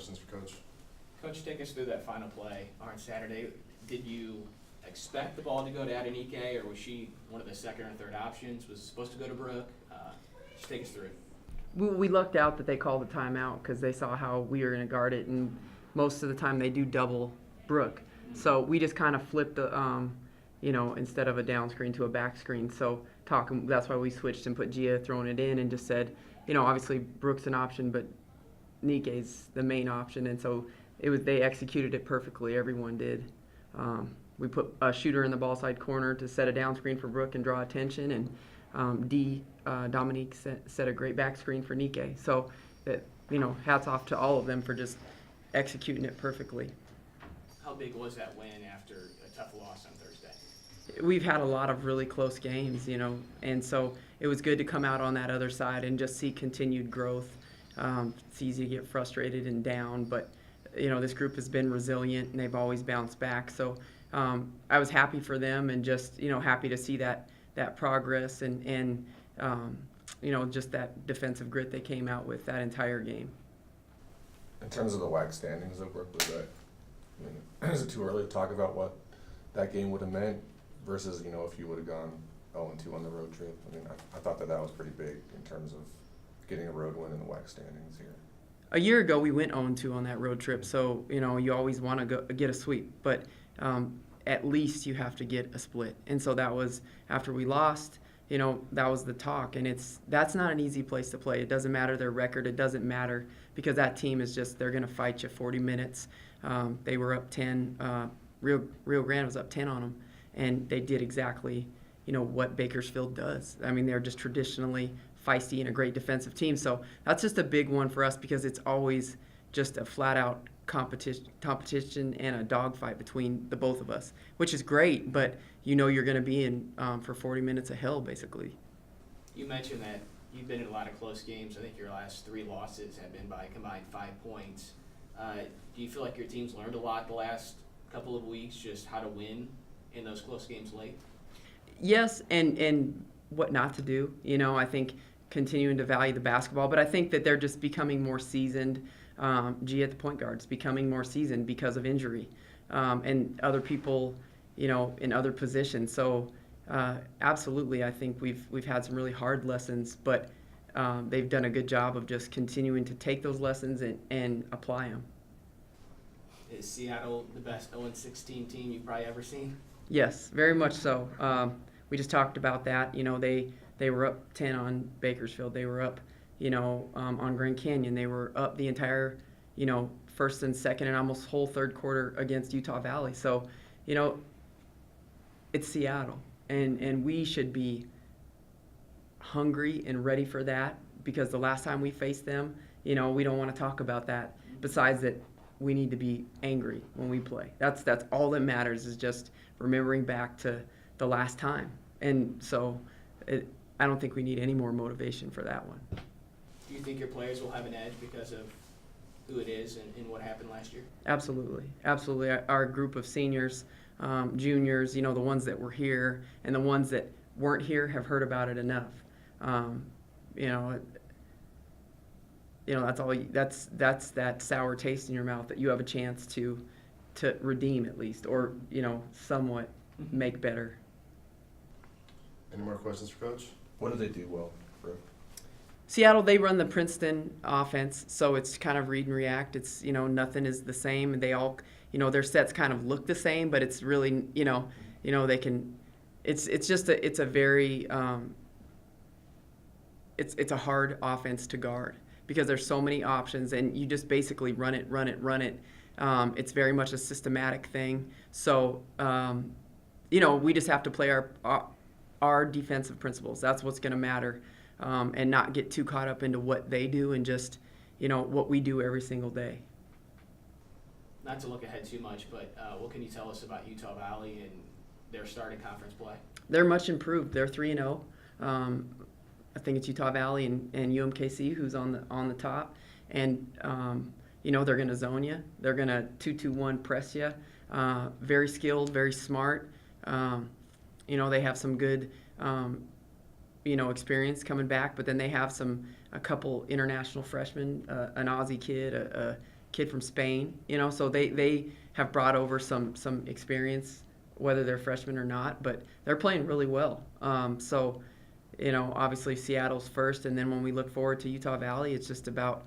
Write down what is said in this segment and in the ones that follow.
questions for Coach. Coach, take us through that final play on Saturday. Did you expect the ball to go to Adenike, or was she one of the second or third options? Was it supposed to go to Brooke? Just take us through it. We lucked out that they called the timeout because they saw how we were going to guard it, and most of the time they do double Brooke. So we just kind of flipped the, instead of a down screen to a back screen. So that's why we switched and put Gia throwing it in and just said, obviously Brooke's an option, but Nike's the main option, and so they executed it perfectly. Everyone did. We put a shooter in the ball side corner to set a down screen for Brooke and draw attention, and Dominique set a great back screen for Nike. So that, hats off to all of them for just executing it perfectly. How big was that win after a tough loss on Thursday? We've had a lot of really close games, and so it was good to come out on that other side and just see continued growth. It's easy to get frustrated and down, but this group has been resilient and they've always bounced back. So I was happy for them and just happy to see that progress and just that defensive grit they came out with that entire game. In terms of the WAC standings, though, Brooke, is it too early to talk about what that game would have meant versus if you would have gone 0-2 on the road trip? I thought that was pretty big in terms of getting a road win in the WAC standings here. A year ago, we went 0-2 on that road trip, so you always want to get a sweep, but at least you have to get a split. And so that was after we lost. That was the talk, and that's not an easy place to play. It doesn't matter their record. It doesn't matter because that team is they're going to fight you 40 minutes. They were up 10. Rio Grande was up 10 on them, and they did exactly what Bakersfield does. They're just traditionally feisty and a great defensive team. So that's just a big one for us because it's always just a flat-out competition and a dogfight between the both of us, which is great, but you're going to be in for 40 minutes of hell, basically. You mentioned that you've been in a lot of close games. I think your last 3 losses have been by a combined 5 points. Do you feel like your team's learned a lot the last couple of weeks, just how to win in those close games late? Yes, and what not to do. I think continuing to value the basketball, but I think that they're just becoming more seasoned. G at the point guard is becoming more seasoned because of injury, and other people, in other positions. So absolutely, I think we've had some really hard lessons, but they've done a good job of just continuing to take those lessons and apply them. Is Seattle the best 0-16 team you've probably ever seen? Yes, very much so. We just talked about that. They were up 10 on Bakersfield. They were up, on Grand Canyon. They were up the entire, first and second and almost whole third quarter against Utah Valley. So, it's Seattle, and we should be hungry and ready for that because the last time we faced them, we don't want to talk about that. Besides that, we need to be angry when we play. That's all that matters is just remembering back to the last time. And so I don't think we need any more motivation for that one. Do you think your players will have an edge because of who it is and what happened last year? Absolutely. Our group of seniors, juniors, the ones that were here and the ones that weren't here have heard about it enough. That's all. That's that sour taste in your mouth that you have a chance to redeem at least, or somewhat make better. Any more questions for Coach? What do they do well, Brooke? Seattle, they run the Princeton offense, so it's kind of read and react. It's nothing is the same, and they all their sets kind of look the same, but it's really they can. It's a very it's a hard offense to guard because there's so many options, and you just basically run it. It's very much a systematic thing. So we just have to play our defensive principles. That's what's going to matter, and not get too caught up into what they do and just what we do every single day. Not to look ahead too much, but what can you tell us about Utah Valley and their start in conference play? They're much improved. They're 3-0. I think it's Utah Valley and UMKC who's on the top, and they're going to zone you. They're going to 2-2-1 press you. Very skilled, very smart. They have some good, experience coming back, but then they have a couple international freshmen, an Aussie kid, kid from Spain, you know, so they have brought over some experience, whether they're freshmen or not, but they're playing really well. So, you know, obviously Seattle's first, and then when we look forward to Utah Valley, it's just about,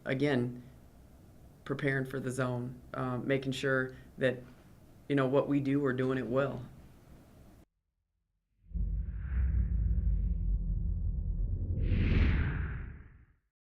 again, preparing for the zone, making sure that, you know, what we do, we're doing it well.